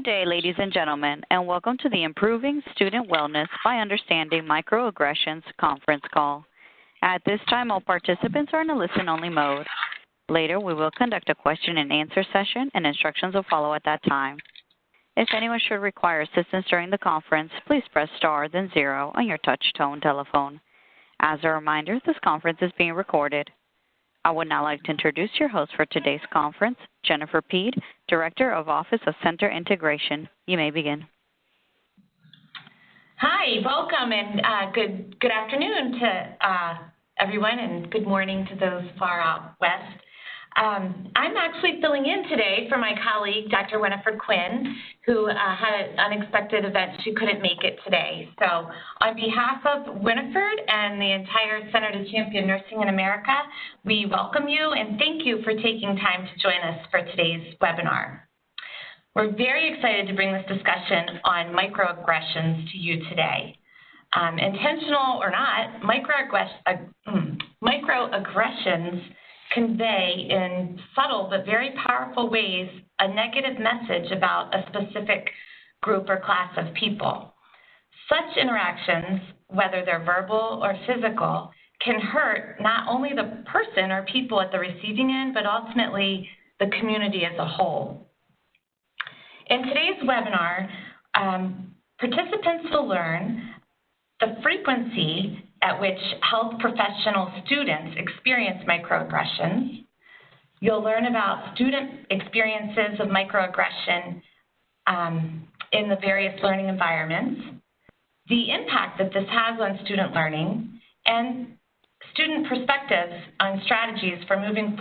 Good day, ladies and gentlemen, and welcome to the Improving Student Wellness by Understanding Microaggressions conference call. At this time, all participants are in a listen-only mode. Later, we will conduct a question-and-answer session, and instructions will follow at that time. If anyone should require assistance during the conference, please press star then 0 on your touch-tone telephone. As a reminder, this conference is being recorded. I would now like to introduce your host for today's conference, Jennifer Peed, Director of Office of Center Integration. You may begin. Hi, welcome, and good afternoon to everyone, and good morning to those far out west. I'm actually filling in today for my colleague, Dr. Winifred Quinn, who had an unexpected event. She couldn't make it today. So on behalf of Winifred and the entire Center to Champion Nursing in America, we welcome you and thank you for taking time to join us for today's webinar. We're very excited to bring this discussion on microaggressions to you today. Intentional or not, microaggressions convey in subtle but very powerful ways a negative message about a specific group or class of people. Such interactions, whether they're verbal or physical, can hurt not only the person or people at the receiving end, but ultimately the community as a whole. In today's webinar, participants will learn the frequency at which health professional students experience microaggressions. You'll learn about student experiences of microaggression in the various learning environments, the impact that this has on student learning, and student perspectives on strategies for moving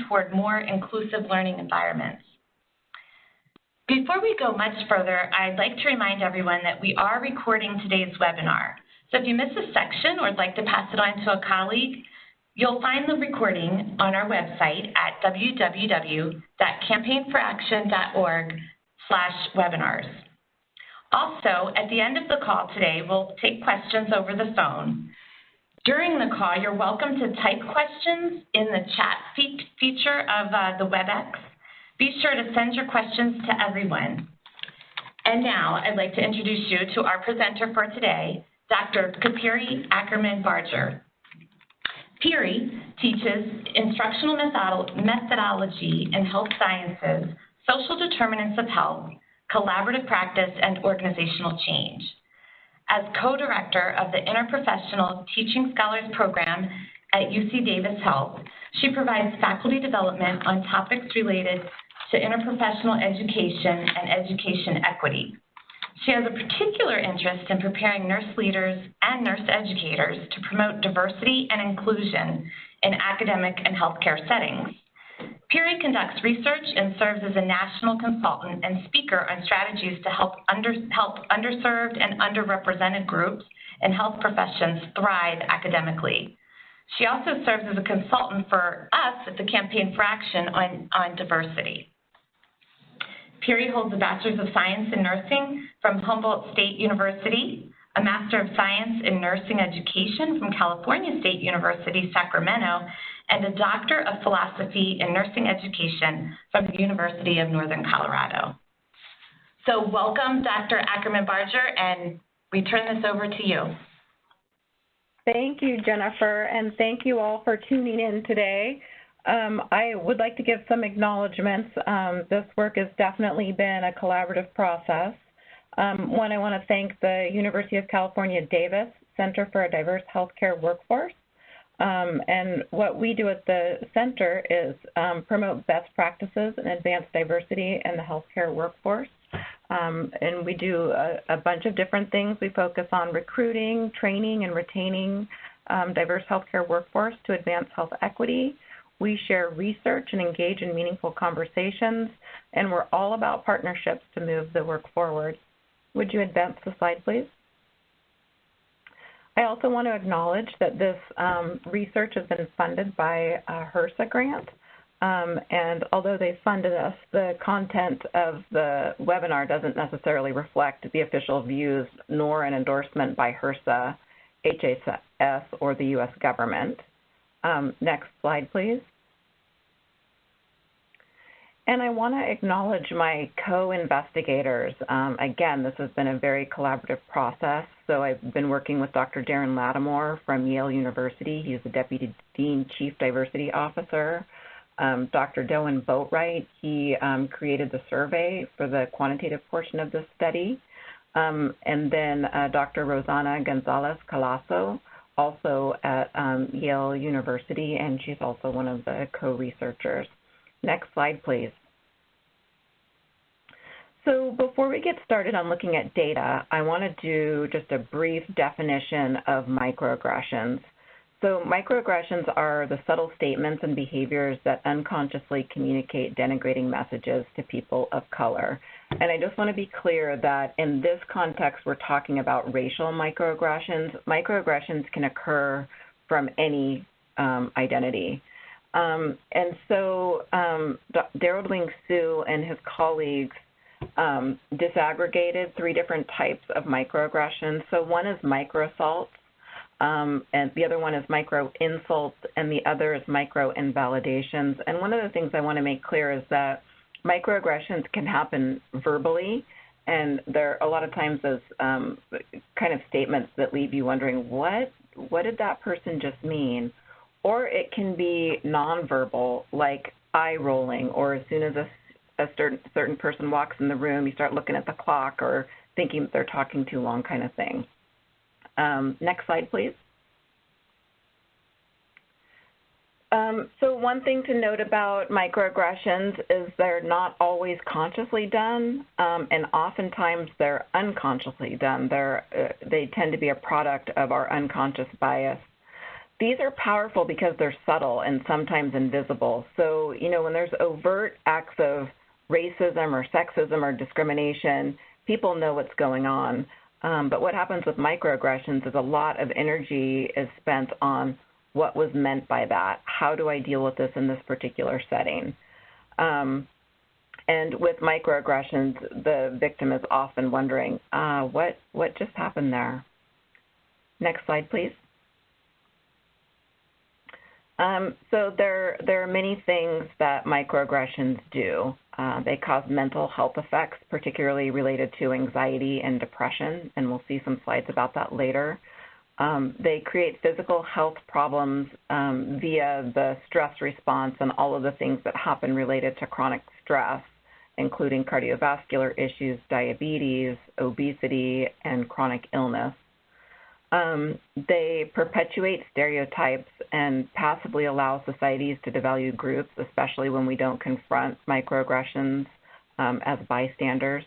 toward more inclusive learning environments. Before we go much further, I'd like to remind everyone that we are recording today's webinar. So if you miss a section or would like to pass it on to a colleague, you'll find the recording on our website at www.campaignforaction.org/webinars. Also, at the end of the call today, we'll take questions over the phone. During the call, you're welcome to type questions in the chat feature of the WebEx. Be sure to send your questions to everyone. And now, I'd like to introduce you to our presenter for today, Dr. Piri Ackerman-Barger. Piri teaches instructional methodology in health sciences, social determinants of health, collaborative practice, and organizational change. As co-director of the Interprofessional Teaching Scholars Program at UC Davis Health, she provides faculty development on topics related to interprofessional education and education equity. She has a particular interest in preparing nurse leaders and nurse educators to promote diversity and inclusion in academic and healthcare settings. Piri conducts research and serves as a national consultant and speaker on strategies to help underserved and underrepresented groups in health professions thrive academically. She also serves as a consultant for us at the Campaign for Action on diversity. Piri holds a Bachelor's of Science in Nursing from Humboldt State University, a Master of Science in Nursing Education from California State University, Sacramento, and a Doctor of Philosophy in Nursing Education from the University of Northern Colorado. So welcome, Dr. Ackerman-Barger, and we turn this over to you. Thank you, Jennifer, and thank you all for tuning in today. I would like to give some acknowledgments. This work has definitely been a collaborative process. One, I want to thank the University of California, Davis Center for a Diverse Healthcare Workforce. And what we do at the center is promote best practices and advance diversity in the healthcare workforce. And we do a bunch of different things. We focus on recruiting, training, and retaining diverse healthcare workforce to advance health equity. We share research and engage in meaningful conversations, and we're all about partnerships to move the work forward. Would you advance the slide, please? I also want to acknowledge that this research has been funded by a HRSA grant, and although they funded us, the content of the webinar doesn't necessarily reflect the official views nor an endorsement by HRSA, HHS, or the U.S. government. Next slide, please. And I want to acknowledge my co-investigators. Again, this has been a very collaborative process. So I've been working with Dr. Darren Lattimore from Yale University. He's the Deputy Dean Chief Diversity Officer. Dr. Doan Boatwright, he created the survey for the quantitative portion of this study. And then Dr. Rosana Gonzalez-Calasso, also at Yale University, and she's also one of the co-researchers. Next slide, please. So before we get started on looking at data, I want to do just a brief definition of microaggressions. So microaggressions are the subtle statements and behaviors that unconsciously communicate denigrating messages to people of color. And I just want to be clear that in this context, we're talking about racial microaggressions. Microaggressions can occur from any identity. And so Daryl Wing Su and his colleagues disaggregated 3 different types of microaggressions. So one is microassaults, and the other one is micro-insults, and the other is micro-invalidations. And one of the things I want to make clear is that microaggressions can happen verbally, and there are a lot of times those kind of statements that leave you wondering, what did that person just mean? Or it can be nonverbal, like eye rolling, or as soon as a certain person walks in the room, you start looking at the clock or thinking that they're talking too long, kind of thing. Next slide, please. So one thing to note about microaggressions is they're not always consciously done, and oftentimes they're unconsciously done. They tend to be a product of our unconscious bias. These are powerful because they're subtle and sometimes invisible. So, when there's overt acts of racism or sexism or discrimination, people know what's going on. But what happens with microaggressions is a lot of energy is spent on what was meant by that. How do I deal with this in this particular setting? And with microaggressions, the victim is often wondering, what just happened there? Next slide, please. So there are many things that microaggressions do. They cause mental health effects, particularly related to anxiety and depression, and we'll see some slides about that later. They create physical health problems via the stress response and all of the things that happen related to chronic stress, including cardiovascular issues, diabetes, obesity, and chronic illness. They perpetuate stereotypes and passively allow societies to devalue groups, especially when we don't confront microaggressions as bystanders.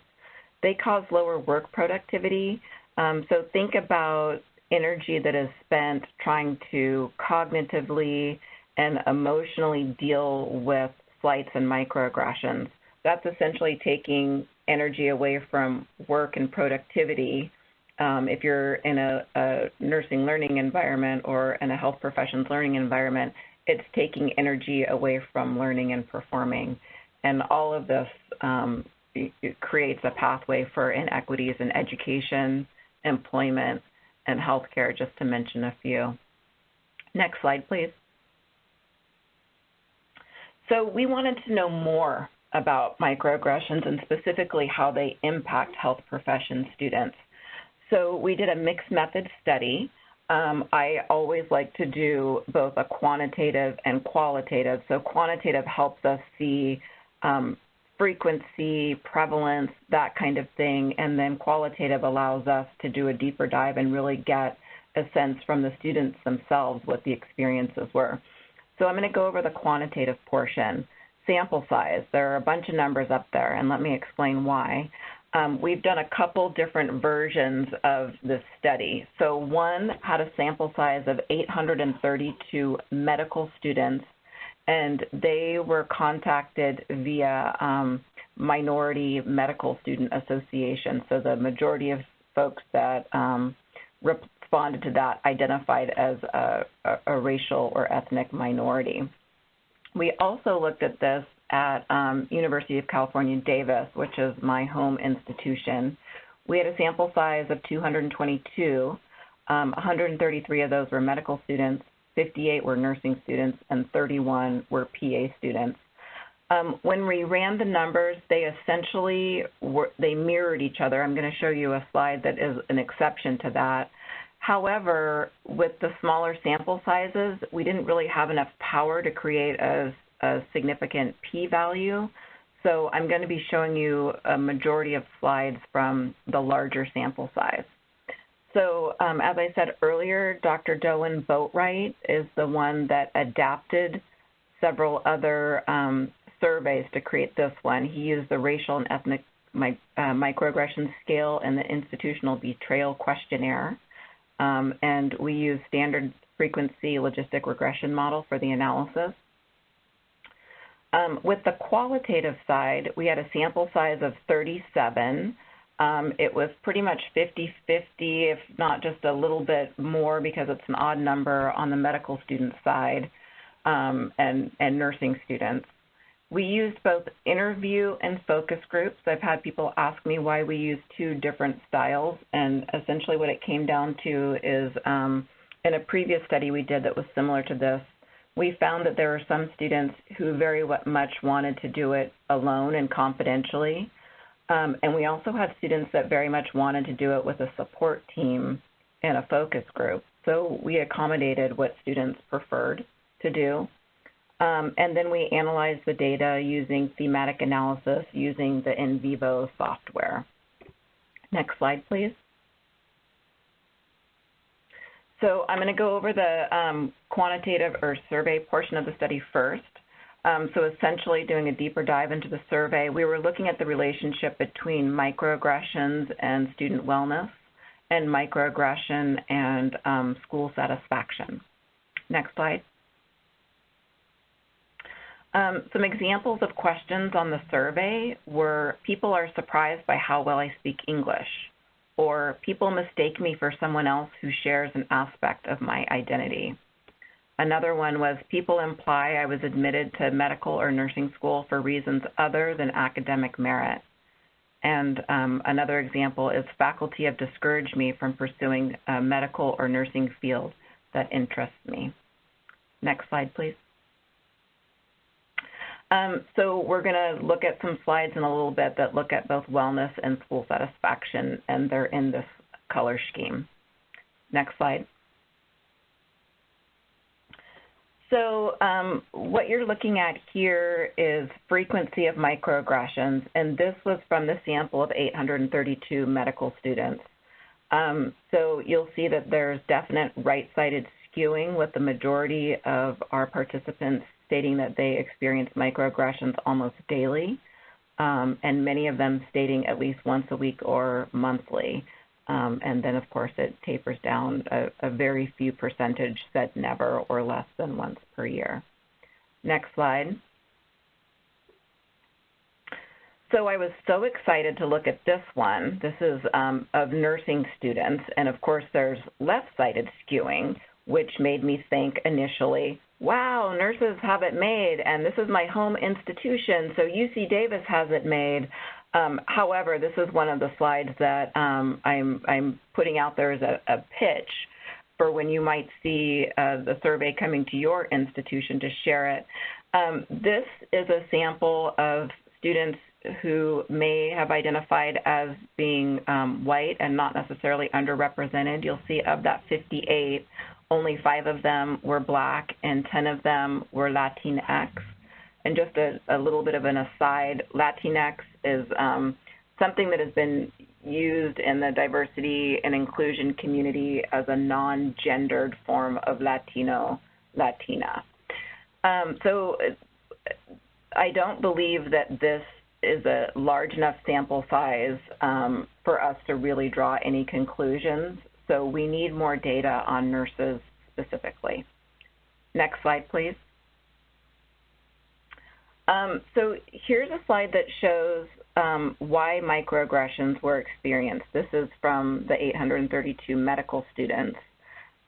They cause lower work productivity. So think about energy that is spent trying to cognitively and emotionally deal with slights and microaggressions. That's essentially taking energy away from work and productivity. If you're in a nursing learning environment or in a health professions learning environment, it's taking energy away from learning and performing. And all of this it creates a pathway for inequities in education, employment, and healthcare, just to mention a few. Next slide, please. So we wanted to know more about microaggressions and specifically how they impact health profession students. So we did a mixed method study. I always like to do both a quantitative and qualitative. So quantitative helps us see frequency, prevalence, that kind of thing, and then qualitative allows us to do a deeper dive and really get a sense from the students themselves what the experiences were. So I'm going to go over the quantitative portion. Sample size, there are a bunch of numbers up there, and let me explain why. We've done a couple different versions of this study. So one had a sample size of 832 medical students, and they were contacted via Minority Medical Student Association. So the majority of folks that responded to that identified as a racial or ethnic minority. We also looked at this at University of California, Davis, which is my home institution. We had a sample size of 222. 133 of those were medical students, 58 were nursing students, and 31 were PA students. When we ran the numbers, they essentially they mirrored each other. I'm going to show you a slide that is an exception to that. However, with the smaller sample sizes, we didn't really have enough power to create a significant p-value. So I'm going to be showing you a majority of slides from the larger sample size. So as I said earlier, Dr. Doan Boatwright is the one that adapted several other surveys to create this one. He used the racial and ethnic microaggression scale and the institutional betrayal questionnaire. And we use standard frequency logistic regression model for the analysis. With the qualitative side, we had a sample size of 37. It was pretty much 50-50, if not just a little bit more because it's an odd number on the medical student side and nursing students. We used both interview and focus groups. I've had people ask me why we use two different styles, and essentially what it came down to is in a previous study we did that was similar to this, we found that there were some students who very much wanted to do it alone and confidentially, and we also had students that very much wanted to do it with a support team and a focus group. So we accommodated what students preferred to do. And then we analyzed the data using thematic analysis using the in vivo software. Next slide, please. So I'm going to go over the quantitative or survey portion of the study first. So essentially doing a deeper dive into the survey, we were looking at the relationship between microaggressions and student wellness and microaggression and school satisfaction. Next slide. Some examples of questions on the survey were, people are surprised by how well I speak English, or people mistake me for someone else who shares an aspect of my identity. Another one was, people imply I was admitted to medical or nursing school for reasons other than academic merit. And another example is, faculty have discouraged me from pursuing a medical or nursing field that interests me. Next slide, please. So we're going to look at some slides in a little bit that look at both wellness and school satisfaction, and they're in this color scheme. Next slide. So what you're looking at here is frequency of microaggressions, and this was from the sample of 832 medical students. So you'll see that there's definite right-sided skewing with the majority of our participants stating that they experience microaggressions almost daily, and many of them stating at least once a week or monthly. And then, of course, it tapers down. A very few percentage said never or less than once per year. Next slide. So I was so excited to look at this one. This is of nursing students, and of course there's left-sided skewing, which made me think initially, wow, nurses have it made, and this is my home institution, so UC Davis has it made. However, this is one of the slides that I'm putting out there as a pitch for when you might see the survey coming to your institution to share it. This is a sample of students who may have identified as being white and not necessarily underrepresented. You'll see of that 58, only 5 of them were Black and 10 of them were Latinx. And just a little bit of an aside, Latinx is something that has been used in the diversity and inclusion community as a non-gendered form of Latino, Latina. So I don't believe that this is a large enough sample size for us to really draw any conclusions. So we need more data on nurses specifically. Next slide, please. So here's a slide that shows why microaggressions were experienced. This is from the 832 medical students.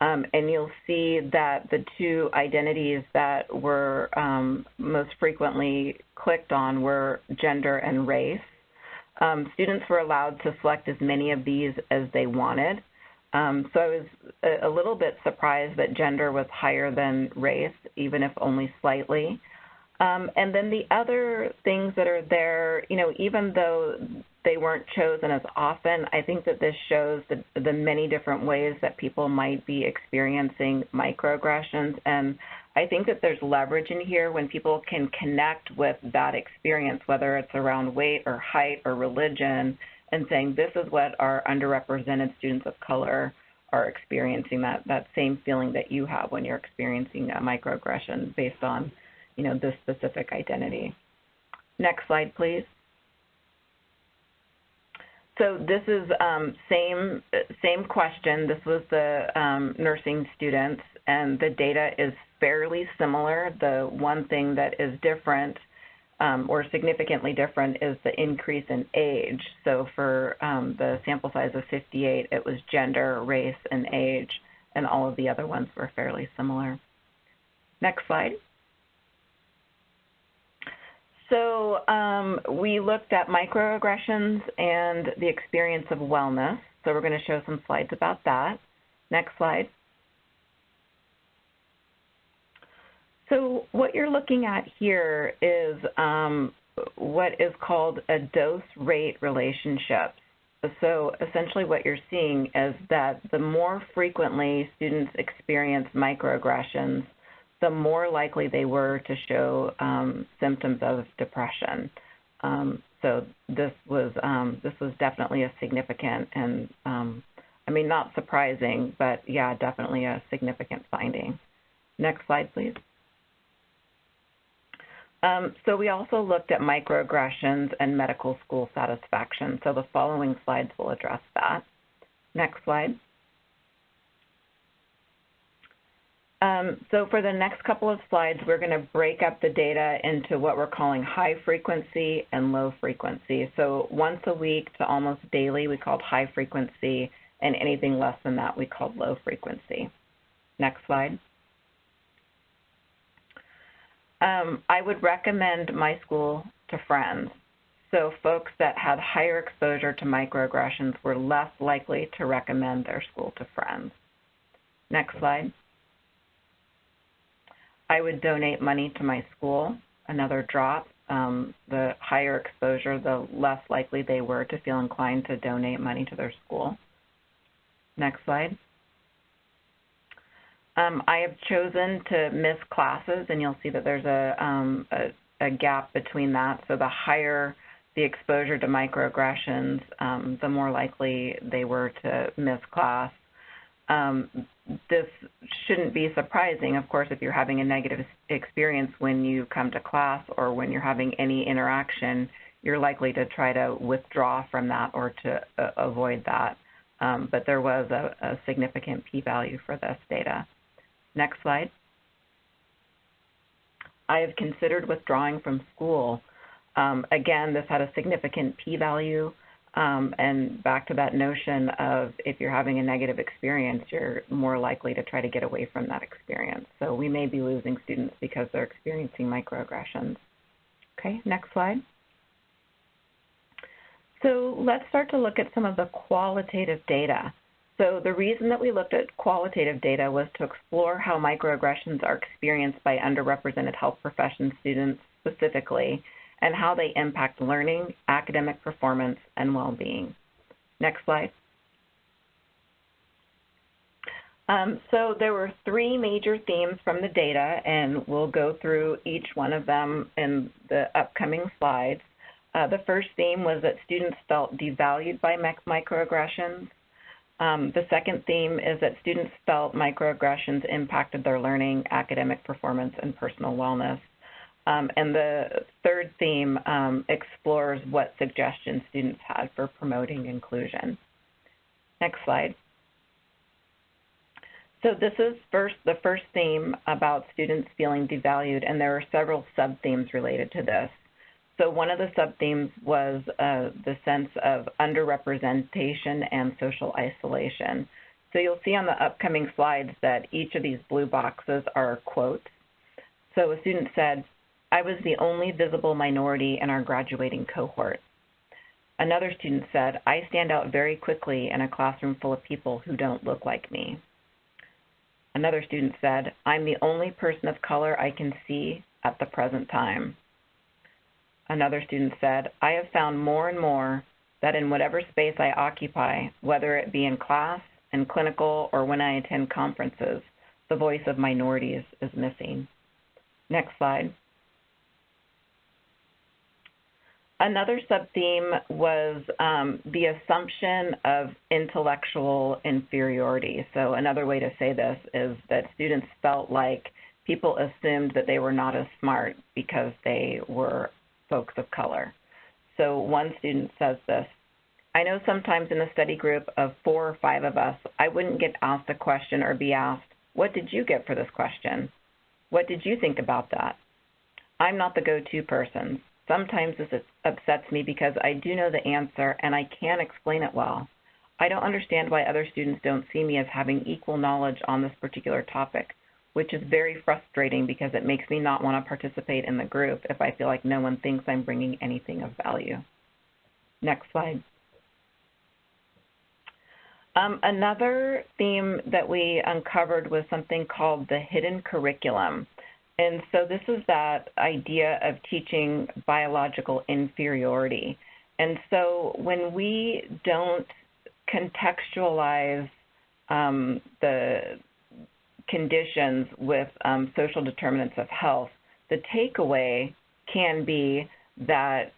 And you'll see that the two identities that were most frequently clicked on were gender and race. Students were allowed to select as many of these as they wanted. So I was a little bit surprised that gender was higher than race, even if only slightly. And then the other things that are there, even though they weren't chosen as often, I think that this shows the many different ways that people might be experiencing microaggressions. And I think that there's leverage in here when people can connect with that experience, whether it's around weight or height or religion, and saying this is what our underrepresented students of color are experiencing, that same feeling that you have when you're experiencing a microaggression based on this specific identity. Next slide, please. So this is same question. This was the nursing students, and the data is fairly similar. The one thing that is different or significantly different is the increase in age. So for the sample size of 58, it was gender, race, and age, and all of the other ones were fairly similar. Next slide. So we looked at microaggressions and the experience of wellness. So we're going to show some slides about that. Next slide. So what you're looking at here is what is called a dose-rate relationship. So essentially what you're seeing is that the more frequently students experience microaggressions, the more likely they were to show symptoms of depression. So this was definitely a significant and, I mean, not surprising, but yeah, definitely a significant finding. Next slide, please. So we also looked at microaggressions and medical school satisfaction. So the following slides will address that. Next slide. So for the next couple of slides, we're going to break up the data into what we're calling high frequency and low frequency. So once a week to almost daily, we called high frequency, and anything less than that, we called low frequency. Next slide. I would recommend my school to friends. So folks that had higher exposure to microaggressions were less likely to recommend their school to friends. Next slide. I would donate money to my school, another drop. The higher exposure, the less likely they were to feel inclined to donate money to their school. Next slide. I have chosen to miss classes, and you'll see that there's a gap between that. So the higher the exposure to microaggressions, the more likely they were to miss class. This shouldn't be surprising, of course, if you're having a negative experience when you come to class or when you're having any interaction, you're likely to try to withdraw from that or to avoid that. But there was a significant p-value for this data. Next slide. I have considered withdrawing from school. Again, this had a significant p-value. And back to that notion of if you're having a negative experience, you're more likely to try to get away from that experience. So we may be losing students because they're experiencing microaggressions. Okay, next slide. So let's start to look at some of the qualitative data. So the reason that we looked at qualitative data was to explore how microaggressions are experienced by underrepresented health profession students specifically, and how they impact learning, academic performance, and well-being. Next slide. So there were three major themes from the data, and we'll go through each one of them in the upcoming slides. The first theme was that students felt devalued by microaggressions. The second theme is that students felt microaggressions impacted their learning, academic performance, and personal wellness. And the third theme explores what suggestions students had for promoting inclusion. Next slide. So this is the first theme about students feeling devalued, and there are several sub-themes related to this. So one of the sub-themes was the sense of underrepresentation and social isolation. So you'll see on the upcoming slides that each of these blue boxes are quotes. So a student said, "I was the only visible minority in our graduating cohort." Another student said, "I stand out very quickly in a classroom full of people who don't look like me." Another student said, "I'm the only person of color I can see at the present time. Another student said, I have found more and more that in whatever space I occupy, whether it be in class, in clinical, or when I attend conferences, the voice of minorities is missing. Next slide. Another sub-theme was the assumption of intellectual inferiority. So another way to say this is that students felt like people assumed that they were not as smart because they were folks of color. So one student says this, I know sometimes in a study group of 4 or 5 of us, I wouldn't get asked a question or be asked, what did you get for this question? What did you think about that? I'm not the go-to person. Sometimes this upsets me because I do know the answer and I can explain it well. I don't understand why other students don't see me as having equal knowledge on this particular topic, which is very frustrating because it makes me not want to participate in the group if I feel like no one thinks I'm bringing anything of value. Next slide. Another theme that we uncovered was something called the hidden curriculum. And so this is that idea of teaching biological inferiority. And so when we don't contextualize the conditions with social determinants of health, the takeaway can be that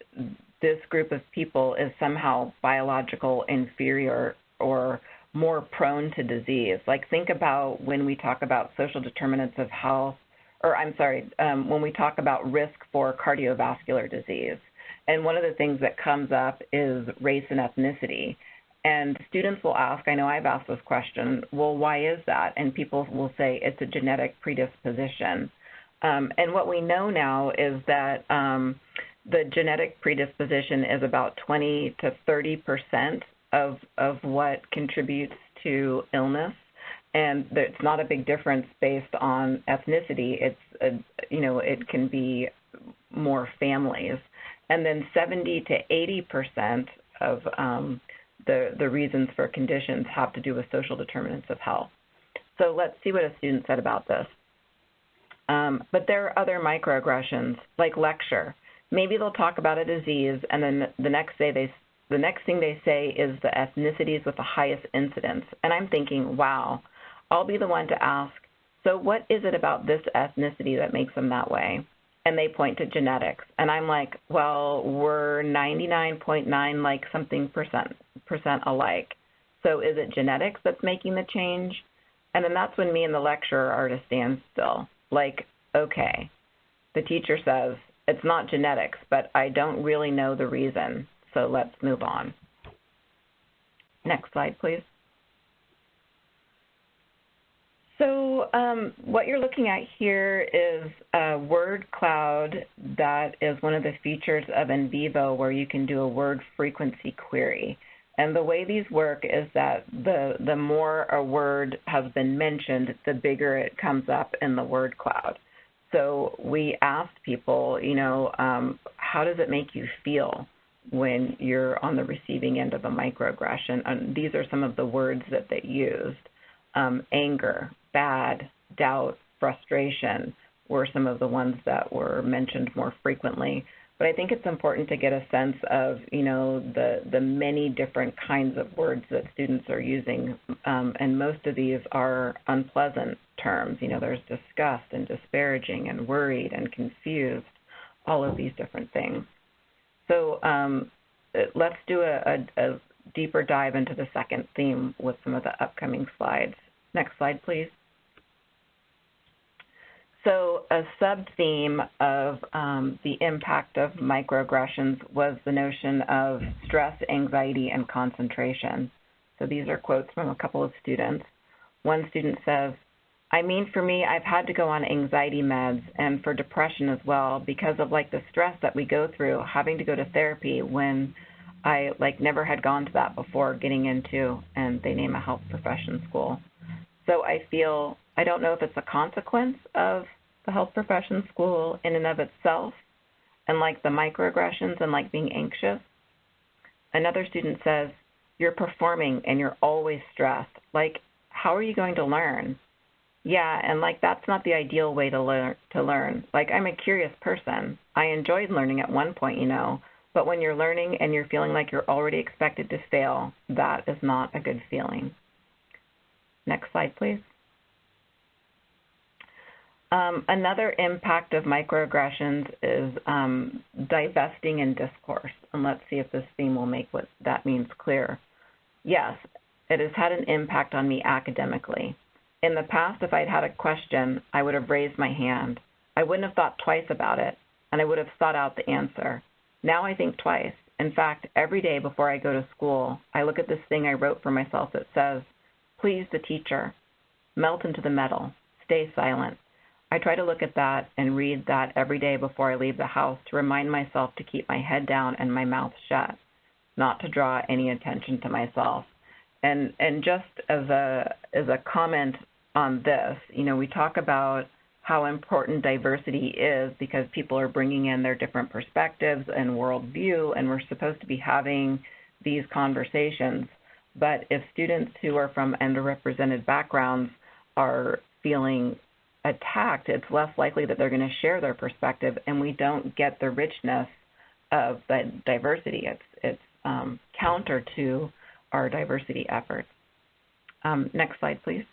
this group of people is somehow biological inferior or more prone to disease. Like think about when we talk about social determinants of health, or I'm sorry, when we talk about risk for cardiovascular disease. And one of the things that comes up is race and ethnicity. And students will ask, I know I've asked this question, well, why is that? And people will say it's a genetic predisposition. And what we know now is that the genetic predisposition is about 20 to 30% of what contributes to illness. And it's not a big difference based on ethnicity. It's, it can be more families. And then 70 to 80% of the reasons for conditions have to do with social determinants of health. So let's see what a student said about this. But there are other microaggressions, like lecture. Maybe they'll talk about a disease, and then the next thing they say is the ethnicities with the highest incidence. And I'm thinking, wow, I'll be the one to ask, so what is it about this ethnicity that makes them that way? And they point to genetics. And I'm like, well, we're 99.9 like something percent alike. So is it genetics that's making the change? And then that's when me and the lecturer are to stand still. Like, okay, the teacher says, it's not genetics, but I don't really know the reason. So let's move on. Next slide, please. So what you're looking at here is a word cloud that is one of the features of In Vivo, where you can do a word frequency query. And the way these work is that the more a word has been mentioned, the bigger it comes up in the word cloud. So we asked people, how does it make you feel when you're on the receiving end of a microaggression? And these are some of the words that they used. Anger, bad, doubt, frustration were some of the ones that were mentioned more frequently. But I think it's important to get a sense of, the many different kinds of words that students are using, and most of these are unpleasant terms. There's disgust and disparaging and worried and confused, all of these different things. So let's do a deeper dive into the second theme with some of the upcoming slides. Next slide, please. So a sub-theme of the impact of microaggressions was the notion of stress, anxiety, and concentration. So these are quotes from a couple of students. One student says, for me, I've had to go on anxiety meds and for depression as well because of the stress that we go through having to go to therapy when I never had gone to that before getting into, and they name a health profession school. So I don't know if it's a consequence of the health profession school in and of itself, and the microaggressions and being anxious. Another student says, you're performing and you're always stressed. How are you going to learn? Yeah, and like that's not the ideal way to learn. Like I'm a curious person. I enjoyed learning at one point, but when you're learning and you're feeling like you're already expected to fail, that is not a good feeling. Next slide, please. Another impact of microaggressions is divesting in discourse. And let's see if this theme will make what that means clear. Yes, it has had an impact on me academically. In the past, if I'd had a question, I would have raised my hand. I wouldn't have thought twice about it, and I would have sought out the answer. Now I think twice. In fact, every day before I go to school, I look at this thing I wrote for myself that says, "Please the teacher, melt into the metal, stay silent." I try to look at that and read that every day before I leave the house to remind myself to keep my head down and my mouth shut, not to draw any attention to myself. And just as a comment on this, we talk about how important diversity is because people are bringing in their different perspectives and worldview, and we're supposed to be having these conversations. But if students who are from underrepresented backgrounds are feeling attacked, it's less likely that they're going to share their perspective, and we don't get the richness of the diversity. It's counter to our diversity efforts. Next slide, please.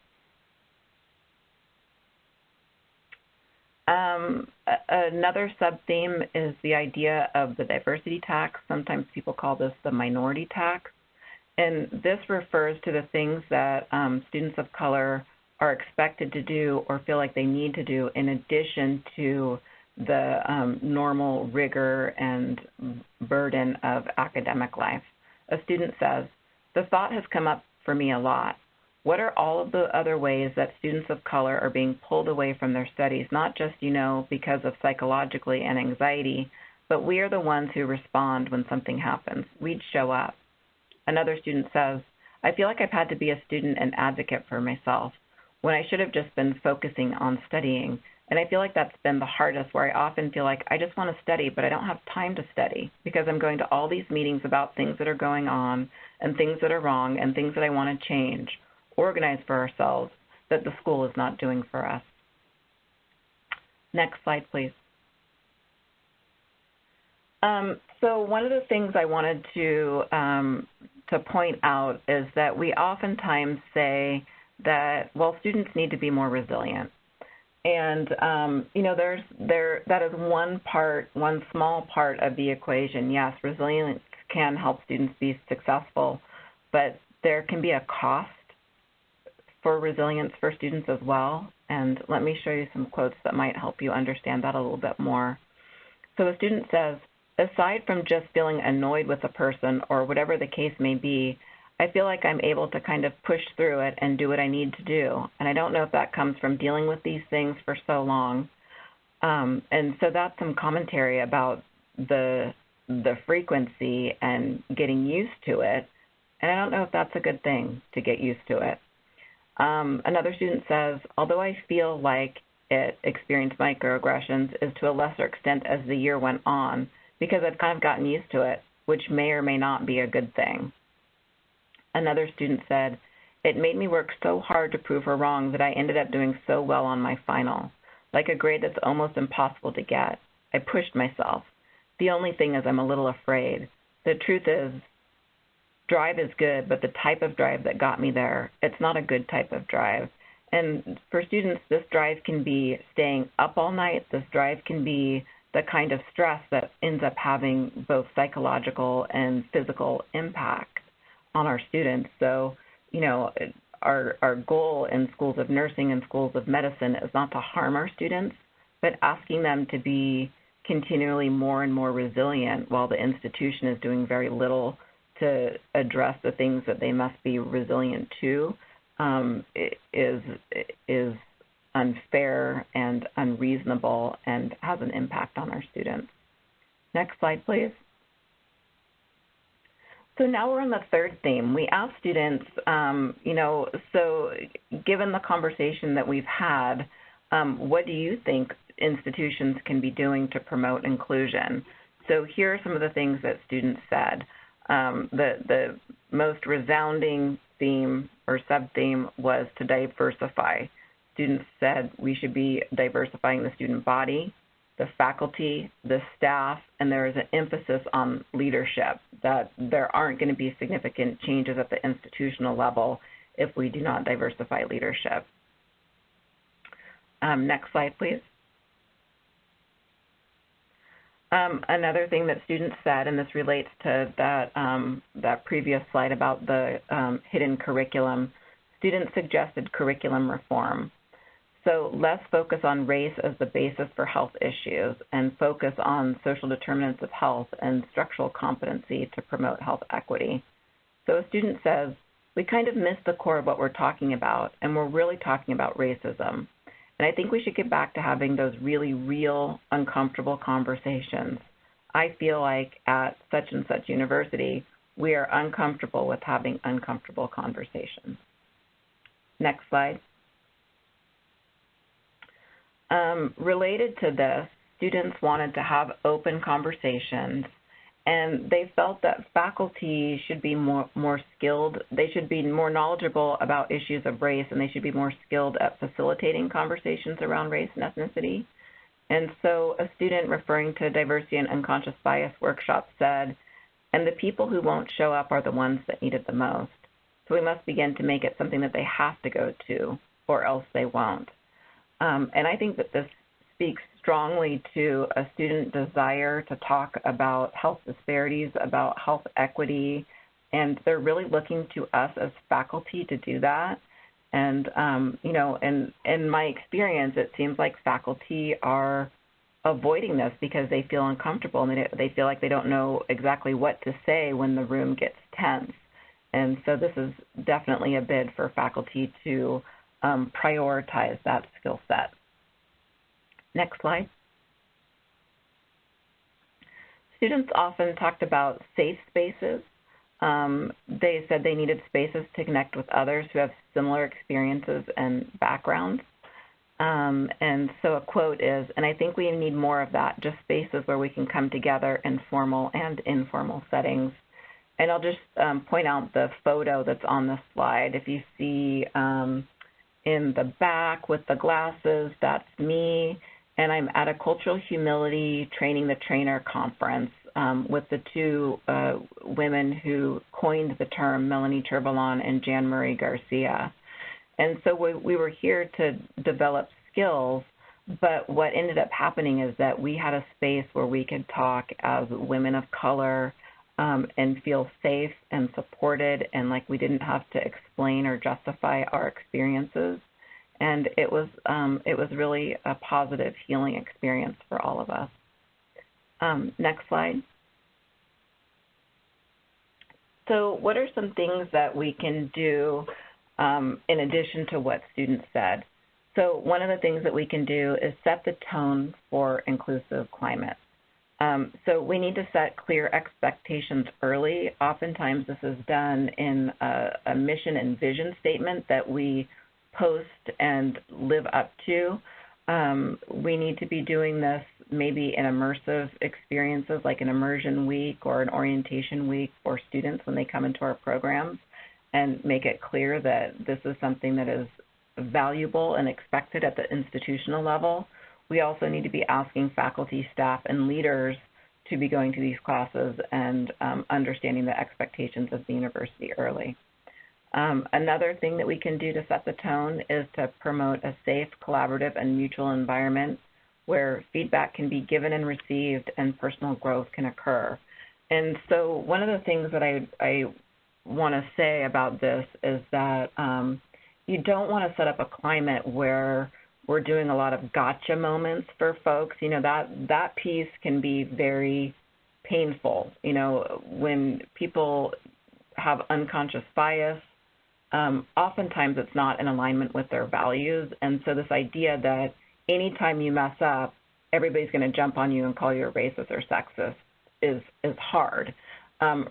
Another sub-theme is the idea of the diversity tax. Sometimes people call this the minority tax. And this refers to the things that students of color are expected to do or feel like they need to do in addition to the normal rigor and burden of academic life. A student says, "The thought has come up for me a lot. What are all of the other ways that students of color are being pulled away from their studies, not just, because of psychologically and anxiety, but we are the ones who respond when something happens. We'd show up." Another student says, "I feel like I've had to be a student and advocate for myself when I should have just been focusing on studying. And I feel like that's been the hardest, where I often feel like I just want to study, but I don't have time to study because I'm going to all these meetings about things that are going on and things that are wrong and things that I want to change, organize for ourselves, that the school is not doing for us." Next slide, please. So one of the things I wanted to point out is that we oftentimes say that, well, students need to be more resilient. And, that is one small part of the equation. Yes, resilience can help students be successful, but there can be a cost for resilience for students as well. And let me show you some quotes that might help you understand that a little bit more. So a student says, "Aside from just feeling annoyed with a person or whatever the case may be, I feel like I'm able to kind of push through it and do what I need to do. And I don't know if that comes from dealing with these things for so long." And so that's some commentary about the frequency and getting used to it. And I don't know if that's a good thing to get used to it. Another student says, "Although I feel like it experienced microaggressions is to a lesser extent as the year went on because I've kind of gotten used to it, which may or may not be a good thing." Another student said, "It made me work so hard to prove her wrong that I ended up doing so well on my final, like a grade that's almost impossible to get. I pushed myself. The only thing is I'm a little afraid. The truth is, drive is good, but the type of drive that got me there, it's not a good type of drive." And for students, this drive can be staying up all night. This drive can be the kind of stress that ends up having both psychological and physical impact on our students. So, our goal in schools of nursing and schools of medicine is not to harm our students, but asking them to be continually more and more resilient while the institution is doing very little to address the things that they must be resilient to, is unfair and unreasonable and has an impact on our students. Next slide, please. So now we're on the third theme. We asked students, so given the conversation that we've had, what do you think institutions can be doing to promote inclusion? So here are some of the things that students said. The most resounding theme or sub-theme was to diversify. students said we should be diversifying the student body, the faculty, the staff, and there is an emphasis on leadership, that there aren't going to be significant changes at the institutional level if we do not diversify leadership. Next slide, please. Another thing that students said, and this relates to that previous slide about the hidden curriculum, students suggested curriculum reform. So less focus on race as the basis for health issues and focus on social determinants of health and structural competency to promote health equity. So a student says, we kind of missed the core of what we're talking about, and we're really talking about racism. And I think we should get back to having those really real, uncomfortable conversations. I feel like at such and such university, we are uncomfortable with having uncomfortable conversations. Next slide. Related to this, students wanted to have open conversations, and they felt that faculty should be more skilled. They should be more knowledgeable about issues of race, and they should be more skilled at facilitating conversations around race and ethnicity. And so a student referring to diversity and unconscious bias workshop said, and the people who won't show up are the ones that need it the most. So we must begin to make it something that they have to go to, or else they won't. And I think that this speaks strongly to a student desire to talk about health disparities, about health equity, and they're really looking to us as faculty to do that. And, you know, in my experience, it seems like faculty are avoiding this because they feel uncomfortable and they feel like they don't know exactly what to say when the room gets tense. And so this is definitely a bid for faculty to prioritize that skill set. Next slide. Students often talked about safe spaces. They said they needed spaces to connect with others who have similar experiences and backgrounds. And so a quote is, and I think we need more of that, just spaces where we can come together in formal and informal settings. And I'll just point out the photo that's on the slide. If you see in the back with the glasses, that's me. And I'm at a Cultural Humility Training the Trainer conference with the two women who coined the term, Melanie Turbalon and Jan Marie Garcia. And so we were here to develop skills, but what ended up happening is that we had a space where we could talk as women of color and feel safe and supported, and like we didn't have to explain or justify our experiences. And it was really a positive healing experience for all of us. Next slide. So what are some things that we can do in addition to what students said? So one of the things that we can do is set the tone for inclusive climate. So we need to set clear expectations early. Oftentimes this is done in a mission and vision statement that we post and live up to. We need to be doing this maybe in immersive experiences like an immersion week or an orientation week for students when they come into our programs, and make it clear that this is something that is valuable and expected at the institutional level. We also need to be asking faculty, staff, and leaders to be going to these classes and understanding the expectations of the university early. Another thing that we can do to set the tone is to promote a safe, collaborative, and mutual environment where feedback can be given and received and personal growth can occur. And so one of the things that I want to say about this is that you don't want to set up a climate where we're doing a lot of gotcha moments for folks. You know, that piece can be very painful. You know, when people have unconscious bias, oftentimes it's not in alignment with their values. And so this idea that anytime you mess up, everybody's going to jump on you and call you a racist or sexist is hard.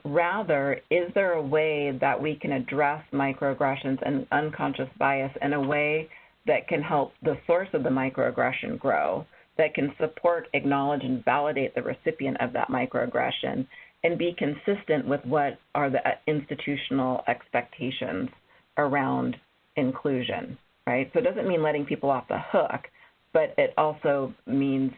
Rather, is there a way that we can address microaggressions and unconscious bias in a way that can help the source of the microaggression grow, that can support, acknowledge, and validate the recipient of that microaggression, and be consistent with what are the institutional expectations around inclusion? right? So it doesn't mean letting people off the hook, but it also means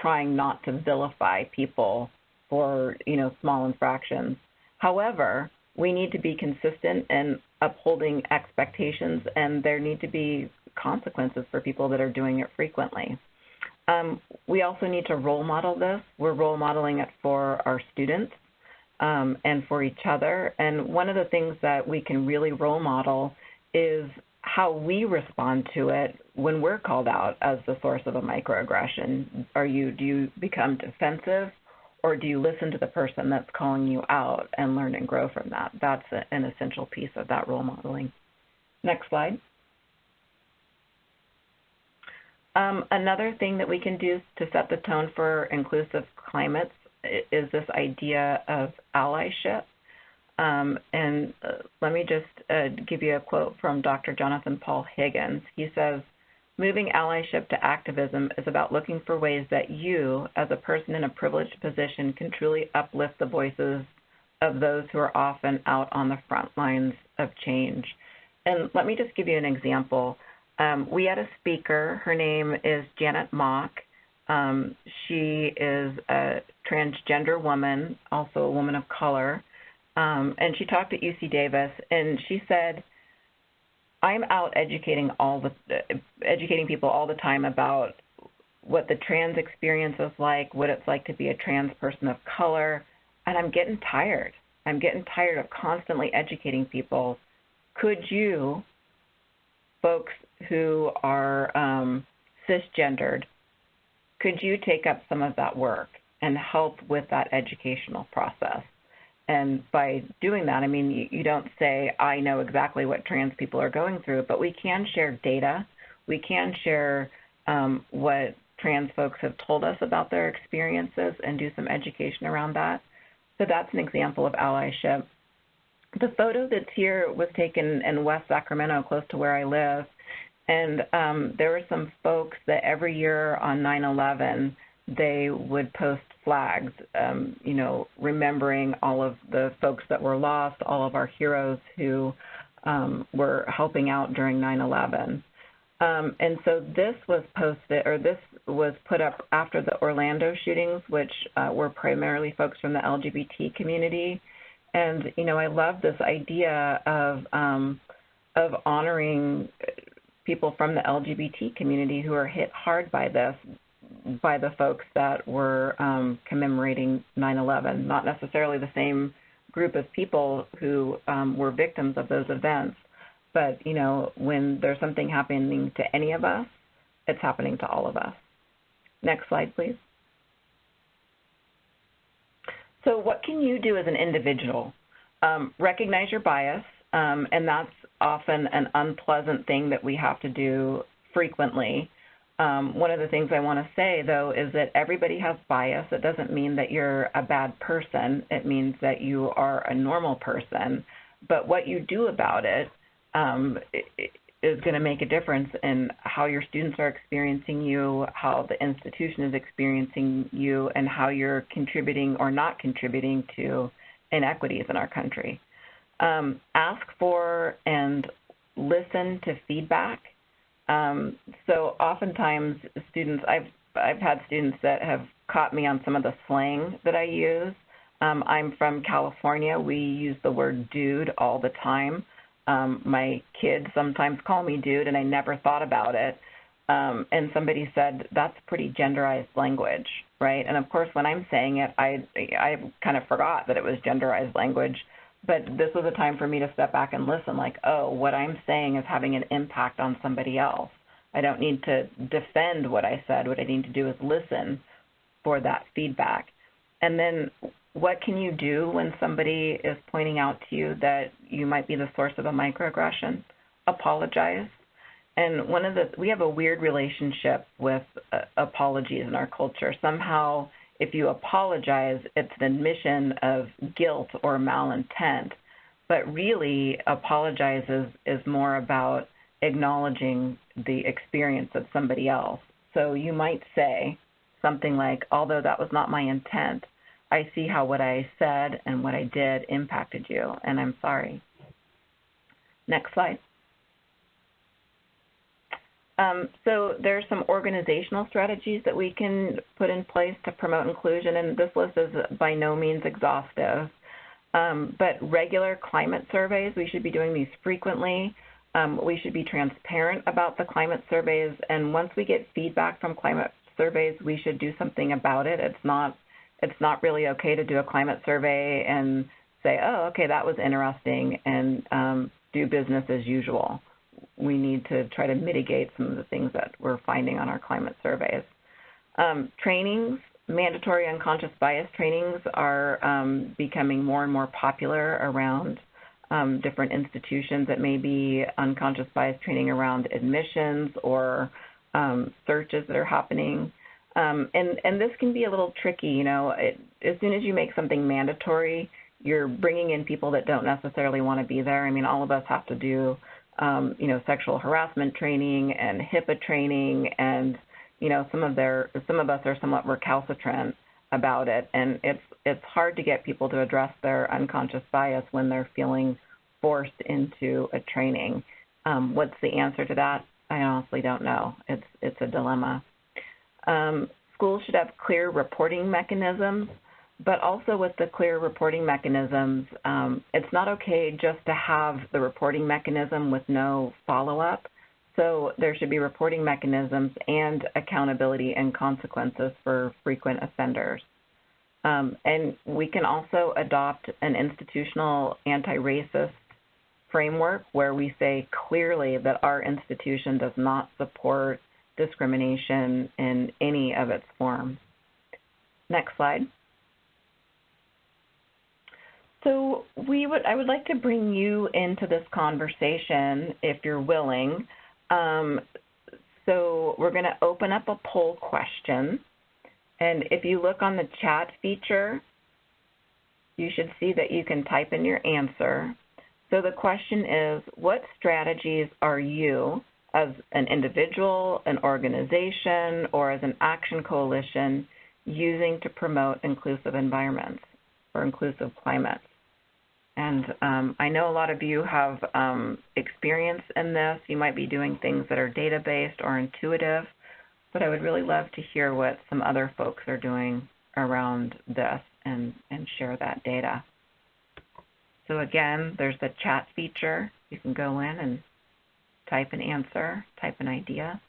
trying not to vilify people for, small infractions. However, we need to be consistent in upholding expectations, and there need to be consequences for people that are doing it frequently. We also need to role model this. We're role modeling it for our students and for each other. And one of the things that we can really role model is how we respond to it when we're called out as the source of a microaggression. Do you become defensive, or do you listen to the person that's calling you out and learn and grow from that? That's an essential piece of that role modeling. Next slide. Another thing that we can do to set the tone for inclusive climates is this idea of allyship. Let me just give you a quote from Dr. Jonathan Paul Higgins. He says, "Moving allyship to activism is about looking for ways that you, as a person in a privileged position, can truly uplift the voices of those who are often out on the front lines of change." And let me just give you an example. We had a speaker. Her name is Janet Mock. She is a transgender woman, also a woman of color, and she talked at UC Davis, and she said, "I'm out educating people all the time about what the trans experience is like, what it's like to be a trans person of color, and I'm getting tired. I'm getting tired of constantly educating people. Could you, folks who are cisgendered, could you take up some of that work and help with that educational process?" And by doing that, I mean, you don't say, "I know exactly what trans people are going through," but we can share data. We can share what trans folks have told us about their experiences and do some education around that. So that's an example of allyship. The photo that's here was taken in West Sacramento, close to where I live. And there were some folks that every year on 9/11, they would post flags, remembering all of the folks that were lost, all of our heroes who were helping out during 9/11. And so this was put up after the Orlando shootings, which were primarily folks from the LGBT community. And, I love this idea of honoring people from the LGBT community who are hit hard by this, by the folks that were commemorating 9/11, not necessarily the same group of people who were victims of those events. But, when there's something happening to any of us, it's happening to all of us. Next slide, please. So what can you do as an individual? Recognize your bias, and that's often an unpleasant thing that we have to do frequently. One of the things I want to say, though, is that everybody has bias. It doesn't mean that you're a bad person. It means that you are a normal person. But what you do about it is going to make a difference in how your students are experiencing you, how the institution is experiencing you, and how you're contributing or not contributing to inequities in our country. Ask for and listen to feedback. So oftentimes students, I've had students that have caught me on some of the slang that I use. I'm from California. We use the word dude all the time. My kids sometimes call me dude, and I never thought about it. And somebody said, that's pretty genderized language, right? And of course, when I'm saying it, I kind of forgot that it was genderized language. But this was a time for me to step back and listen, like, oh, what I'm saying is having an impact on somebody else. I don't need to defend what I said. What I need to do is listen for that feedback. And then what can you do when somebody is pointing out to you that you might be the source of a microaggression? Apologize. And we have a weird relationship with apologies in our culture. Somehow, if you apologize, it's an admission of guilt or malintent. But really, apologize is more about acknowledging the experience of somebody else. So you might say something like, although that was not my intent, I see how what I said and what I did impacted you, and I'm sorry. Next slide. So there's some organizational strategies that we can put in place to promote inclusion, and this list is by no means exhaustive. But regular climate surveys, we should be doing these frequently. We should be transparent about the climate surveys, and once we get feedback from climate surveys, we should do something about it. It's not really okay to do a climate survey and say, oh, okay, that was interesting, and do business as usual. We need to try to mitigate some of the things that we're finding on our climate surveys. Trainings, mandatory unconscious bias trainings are becoming more and more popular around different institutions. That may be unconscious bias training around admissions or searches that are happening. And this can be a little tricky, you know. As soon as you make something mandatory, you're bringing in people that don't necessarily want to be there. I mean, all of us have to do, you know, sexual harassment training and HIPAA training, and you know, some of us are somewhat recalcitrant about it, and it's hard to get people to address their unconscious bias when they're feeling forced into a training. What's the answer to that? I honestly don't know. It's a dilemma. Schools should have clear reporting mechanisms, but also with the clear reporting mechanisms, it's not okay just to have the reporting mechanism with no follow-up. So there should be reporting mechanisms and accountability and consequences for frequent offenders. And we can also adopt an institutional anti-racist framework where we say clearly that our institution does not support discrimination in any of its forms. Next slide. So I would like to bring you into this conversation if you're willing. So we're going to open up a poll question. And if you look on the chat feature, you should see that you can type in your answer. So the question is, what strategies are you, as an individual, an organization, or as an action coalition, using to promote inclusive environments or inclusive climates? And I know a lot of you have experience in this. You might be doing things that are data-based or intuitive, but I would really love to hear what some other folks are doing around this and share that data. So again, there's the chat feature. You can go in and type an answer, type an idea.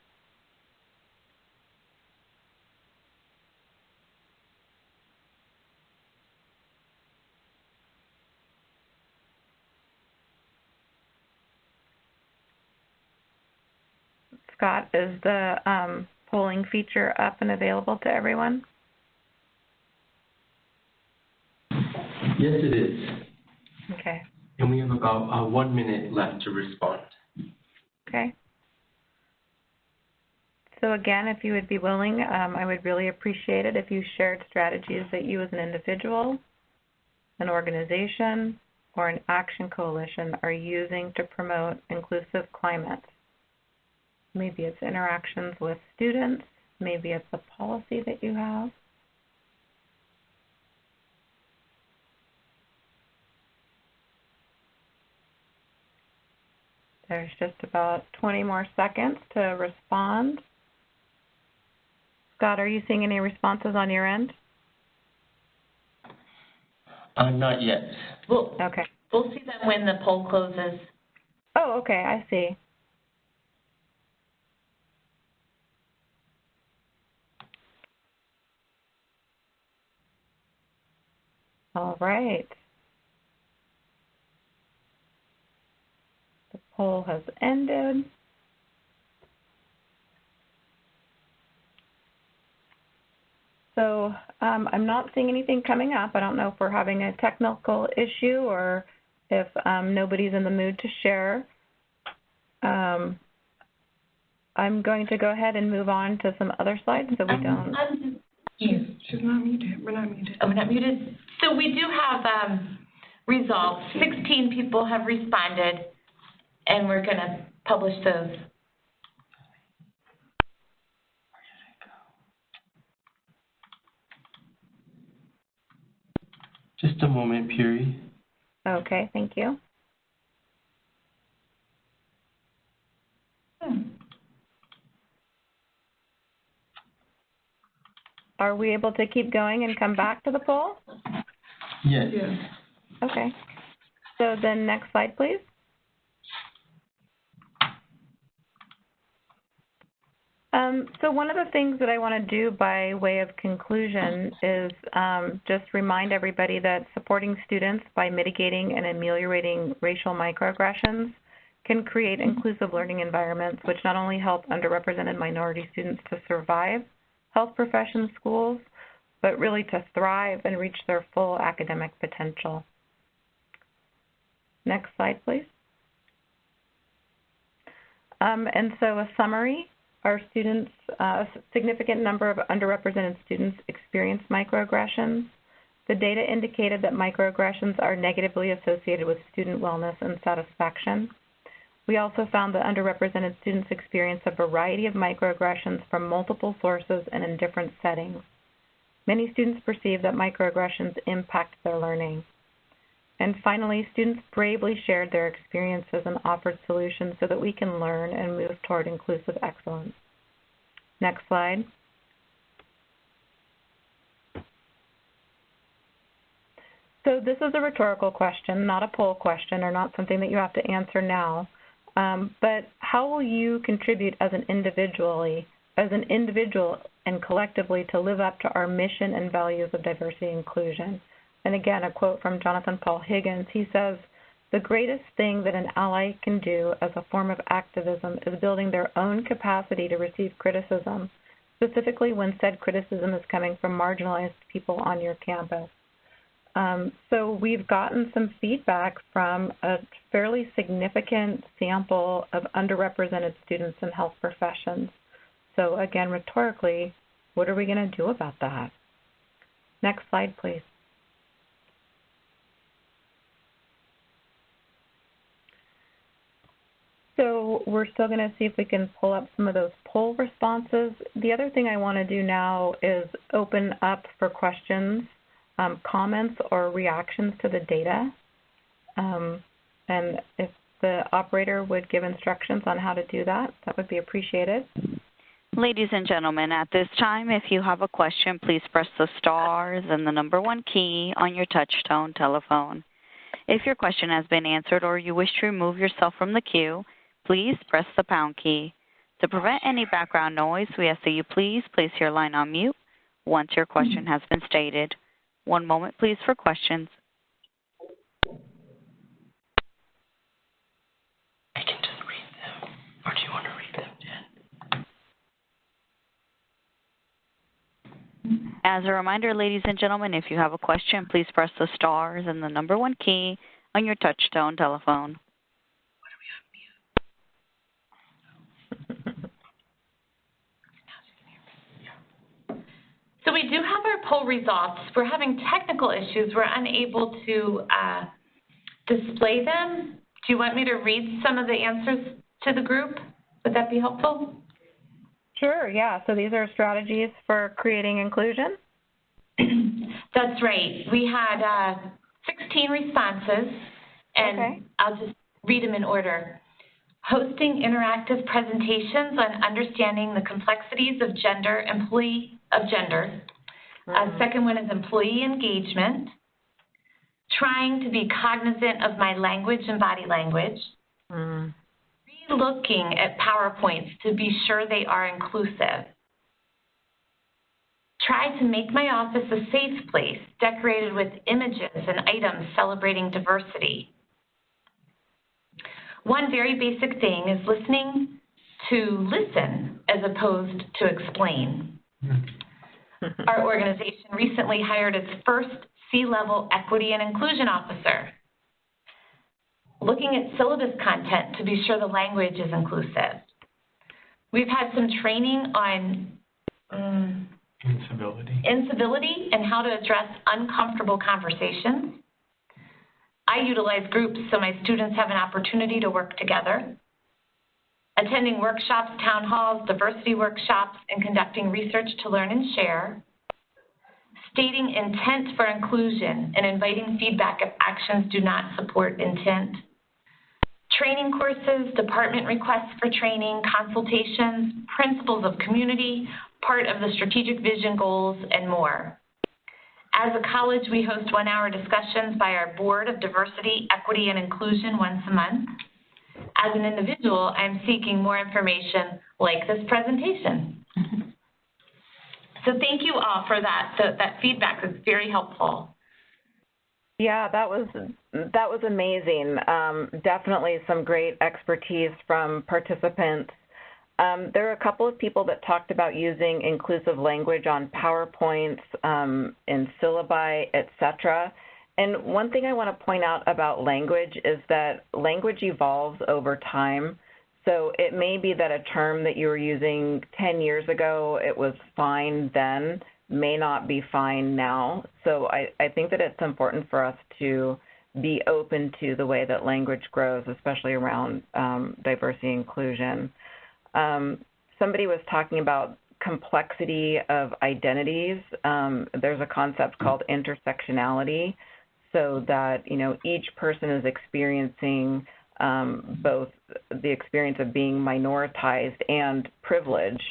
Scott, is the polling feature up and available to everyone? Yes, it is. Okay. And we have about 1 minute left to respond. Okay. So again, if you would be willing, I would really appreciate it if you shared strategies that you as an individual, an organization, or an action coalition are using to promote inclusive climates. Maybe it's interactions with students, maybe it's a policy that you have. There's just about 20 more seconds to respond. Scott, are you seeing any responses on your end? Not yet. Okay. We'll see them when the poll closes. Oh, okay, I see. All right. The poll has ended. So I'm not seeing anything coming up. I don't know if we're having a technical issue or if nobody's in the mood to share. I'm going to go ahead and move on to some other slides so we don't. She's not muted. We're not muted. Oh, we're not muted. So we do have results. 16 people have responded, and we're going to publish those. Just a moment, Piri. Okay, thank you. are we able to keep going and come back to the poll? Yes. Yes. Okay. So then next slide, please. So one of the things that I want to do by way of conclusion is just remind everybody that supporting students by mitigating and ameliorating racial microaggressions can create inclusive learning environments which not only help underrepresented minority students to survive health profession schools, but really to thrive and reach their full academic potential. Next slide, please. And so a summary. Our students, a significant number of underrepresented students experience microaggressions. The data indicated that microaggressions are negatively associated with student wellness and satisfaction. We also found that underrepresented students experience a variety of microaggressions from multiple sources and in different settings. Many students perceive that microaggressions impact their learning. And finally, students bravely shared their experiences and offered solutions so that we can learn and move toward inclusive excellence. Next slide. So this is a rhetorical question, not a poll question or not something that you have to answer now. But how will you contribute as an individual and collectively to live up to our mission and values of diversity and inclusion? And again, a quote from Jonathan Paul Higgins. He says, "The greatest thing that an ally can do as a form of activism is building their own capacity to receive criticism, specifically when said criticism is coming from marginalized people on your campus." So we've gotten some feedback from a fairly significant sample of underrepresented students in health professions. So again, rhetorically, what are we going to do about that? Next slide, please. So we're still going to see if we can pull up some of those poll responses. The other thing I want to do now is open up for questions, comments, or reactions to the data. And if the operator would give instructions on how to do that, that would be appreciated. Ladies and gentlemen, at this time, if you have a question, please press the stars and the #1 key on your touch-tone telephone. If your question has been answered or you wish to remove yourself from the queue, please press the pound key. To prevent any background noise, we ask that you please place your line on mute once your question has been stated. One moment, please, for questions. I can just read them. Or do you want to read them, Jen? As a reminder, ladies and gentlemen, if you have a question, please press the stars and the #1 key on your touch-tone telephone. So we do have our poll results. We're having technical issues. We're unable to display them. Do you want me to read some of the answers to the group? Would that be helpful? Sure, yeah. So these are strategies for creating inclusion? That's right. We had 16 responses, and okay. I'll just read them in order. Hosting interactive presentations on understanding the complexities of gender. Second one is employee engagement. Trying to be cognizant of my language and body language. Re-looking at PowerPoints to be sure they are inclusive. Try to make my office a safe place, decorated with images and items celebrating diversity. One very basic thing is listening to listen as opposed to explain. Our organization recently hired its first C-level equity and inclusion officer. Looking at syllabus content to be sure the language is inclusive. We've had some training on incivility and how to address uncomfortable conversations. I utilize groups so my students have an opportunity to work together. Attending workshops, town halls, diversity workshops, and conducting research to learn and share. Stating intent for inclusion and inviting feedback if actions do not support intent. training courses, department requests for training, consultations, principles of community, part of the strategic vision goals, and more. As a college, we host 1-hour discussions by our Board of Diversity, Equity, and Inclusion once a month. As an individual, I'm seeking more information like this presentation. So thank you all for that. That feedback is very helpful. Yeah, that was amazing. Definitely some great expertise from participants. There are a couple of people that talked about using inclusive language on PowerPoints, in syllabi, etc. And one thing I want to point out about language is that language evolves over time. So it may be that a term that you were using 10 years ago, it was fine then, may not be fine now. So I think that it's important for us to be open to the way that language grows, especially around diversity and inclusion. Somebody was talking about complexity of identities. There's a concept called intersectionality, so that, you know, each person is experiencing both the experience of being minoritized and privilege,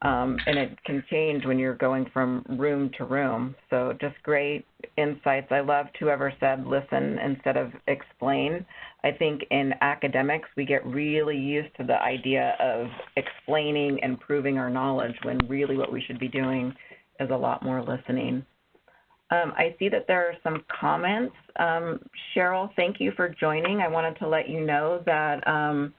and it can change when you're going from room to room. So just great insights. I loved whoever said listen instead of explain. I think in academics, we get really used to the idea of explaining and proving our knowledge when really what we should be doing is a lot more listening. I see that there are some comments. Cheryl, thank you for joining. I wanted to let you know that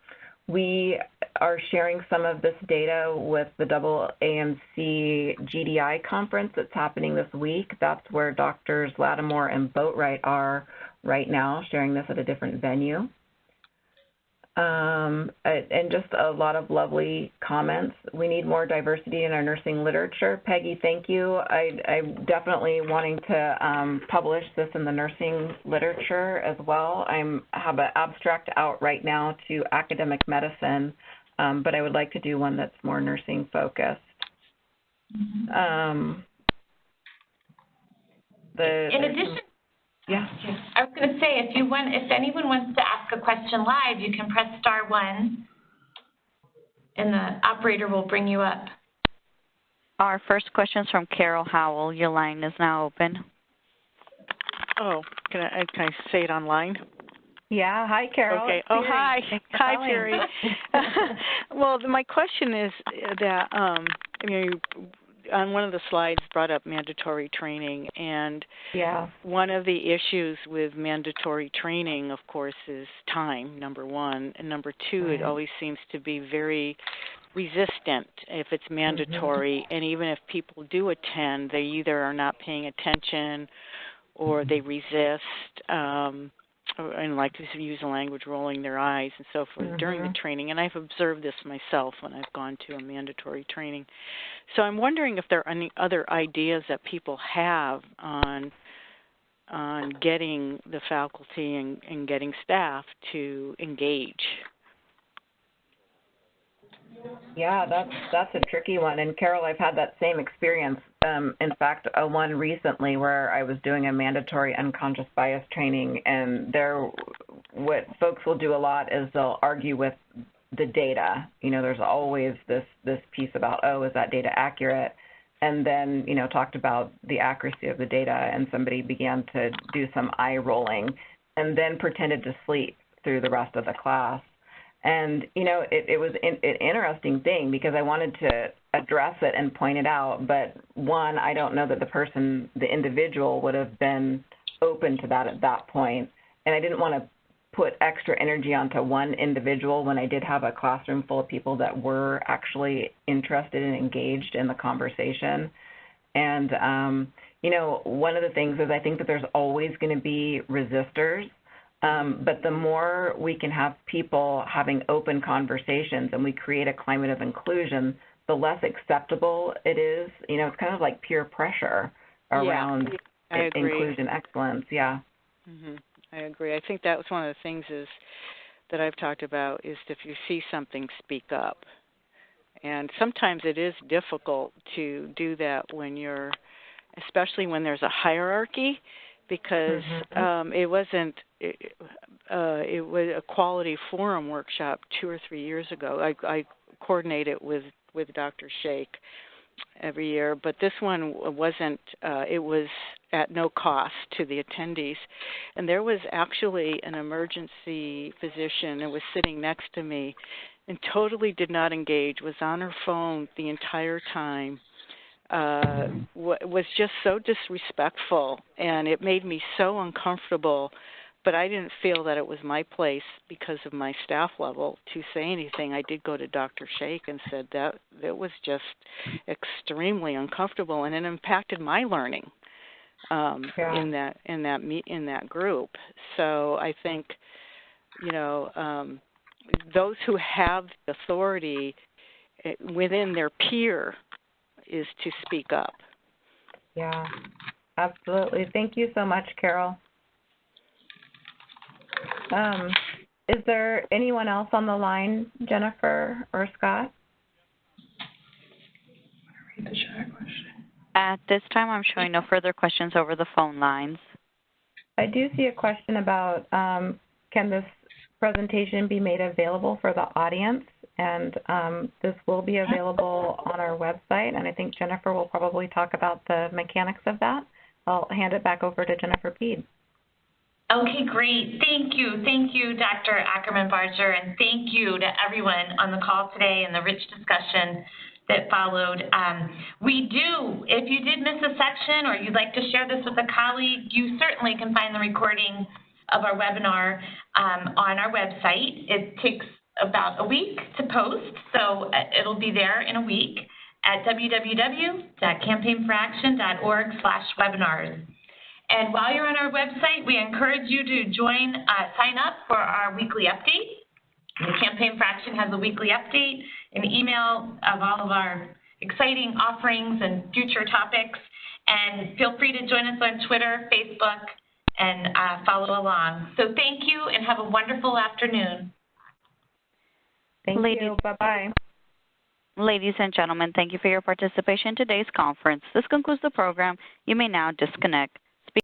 we are sharing some of this data with the AAMC GDI conference that's happening this week. That's where Drs. Lattimore and Boatwright are right now, sharing this at a different venue. And just a lot of lovely comments. We need more diversity in our nursing literature. Peggy, thank you. I'm definitely wanting to publish this in the nursing literature as well. I have an abstract out right now to academic medicine, but I would like to do one that's more nursing focused. In addition, yeah. I was going to say, if anyone wants to ask a question live, you can press *1, and the operator will bring you up. Our first question is from Carol Howell. Your line is now open. Oh, can I say it online? Yeah. Hi, Carol. Okay. Oh, hi. Hi, Piri. Well, my question is that on one of the slides brought up mandatory training, and one of the issues with mandatory training, of course, is time, number one, and number two, it always seems to be very resistant if it's mandatory, and even if people do attend, they either are not paying attention or they resist, and like to use the language, rolling their eyes and so forth during the training. And I've observed this myself when I've gone to a mandatory training. So I'm wondering if there are any other ideas that people have on getting the faculty and getting staff to engage. Yeah, that's a tricky one. And Carol, I've had that same experience. In fact, one recently where I was doing a mandatory unconscious bias training, and what folks will do a lot is they'll argue with the data. You know, there's always this piece about, oh, is that data accurate? And then, you know, talked about the accuracy of the data, and somebody began to do some eye rolling and then pretended to sleep through the rest of the class. And, you know, it was an interesting thing because I wanted to address it and point it out. But one, I don't know that the individual would have been open to that at that point. And I didn't want to put extra energy onto one individual when I did have a classroom full of people that were actually interested and engaged in the conversation. And, you know, one of the things is I think that there's always going to be resistors. But the more we can have people having open conversations and we create a climate of inclusion, the less acceptable it is. You know, it's kind of like peer pressure around inclusion excellence. Yeah. I agree. I think that was one of the things that I've talked about is if you see something, speak up. And sometimes it is difficult to do that especially when there's a hierarchy, because it wasn't it was a quality forum workshop 2 or 3 years ago. I coordinate it with Dr. Shake every year, but this one wasn't, it was at no cost to the attendees. And there was actually an emergency physician who was sitting next to me and totally did not engage, was on her phone the entire time, was just so disrespectful, and it made me so uncomfortable. But I didn't feel that it was my place because of my staff level to say anything. I did go to Dr. Shake and said that it was just extremely uncomfortable, and it impacted my learning in that group. So I think, those who have the authority within their peer is to speak up. Yeah, absolutely. Thank you so much, Carol. Is there anyone else on the line, Jennifer or Scott? Read the chat question. At this time, I'm showing no further questions over the phone lines. I do see a question about can this presentation be made available for the audience? And this will be available on our website, and I think Jennifer will probably talk about the mechanics of that. I'll hand it back over to Jennifer Peed. Okay, great. Thank you. Thank you, Dr. Ackerman-Barger, and thank you to everyone on the call today and the rich discussion that followed. If you did miss a section or you'd like to share this with a colleague, you certainly can find the recording of our webinar on our website. It takes about a week to post, so it'll be there in a week at www.campaignforaction.org/webinars. And while you're on our website, we encourage you to sign up for our weekly update. The Campaign for Action has a weekly update, an email of all of our exciting offerings and future topics. And feel free to join us on Twitter, Facebook, and follow along. So thank you and have a wonderful afternoon. Thank you. Bye-bye. Ladies and gentlemen, thank you for your participation in today's conference. This concludes the program. You may now disconnect.